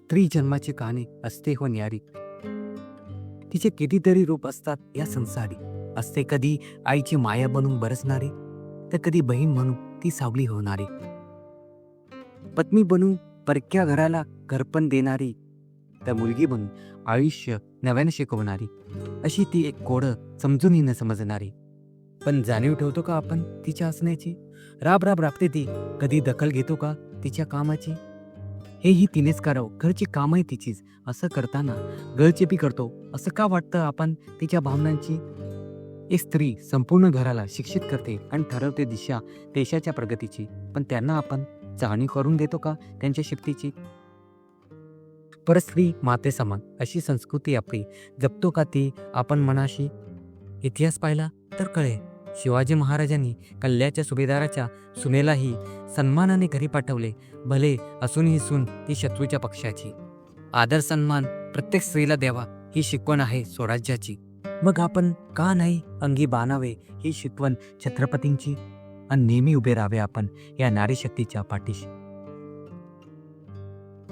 स्त्री जन्माची कहाणी असते हो न्यारी. तिचे कितीतरी रूप असतात या संसारी. असते कधी आईची माया बनून बरसणारी, तर कधी बहीण म्हणून ती सावली होणारी. पत्नी बनून परक्या घराला घरपण देणारी, तर मुलगी बनून आयुष्य नव्याने शिकवणारी. अशी ती एक कोडं समजूनही न समजणारी. पण जाणीव ठेवतो का आपण तिच्या असण्याची? राब राब राबते ती, कधी दखल घेतो का तिच्या कामाची? हेही तिनेच करावं, घरची कामही तिचीच. असं करताना गळचेपी करतो असं का वाटतं आपण तिच्या भावनांची? एक स्त्री संपूर्ण घराला शिक्षित करते आणि ठरवते दिशा देशाच्या प्रगतीची. पण त्यांना आपण जाणीव करून देतो का त्यांच्या शिफ्तीची? परस्त्री माते समान अशी संस्कृती आपली जपतो का ती आपण मनाशी? इतिहास पाहिला तर कळे, शिवाजी महाराजांनी कल्ल्याच्या सुभेदाराच्या सुनेलाही सन्मानाने घरी पाठवले, भले असूनही सून ती शत्रूच्या पक्षाची. आदर सन्मान प्रत्येक स्त्रीला द्यावा ही शिकवण आहे स्वराज्याची. मग आपण का नाही अंगी बाणावे ही शिकवण छत्रपतींची? आणि नेहमी उभे राहावे आपण या नारी शक्तीच्या पाठीशी.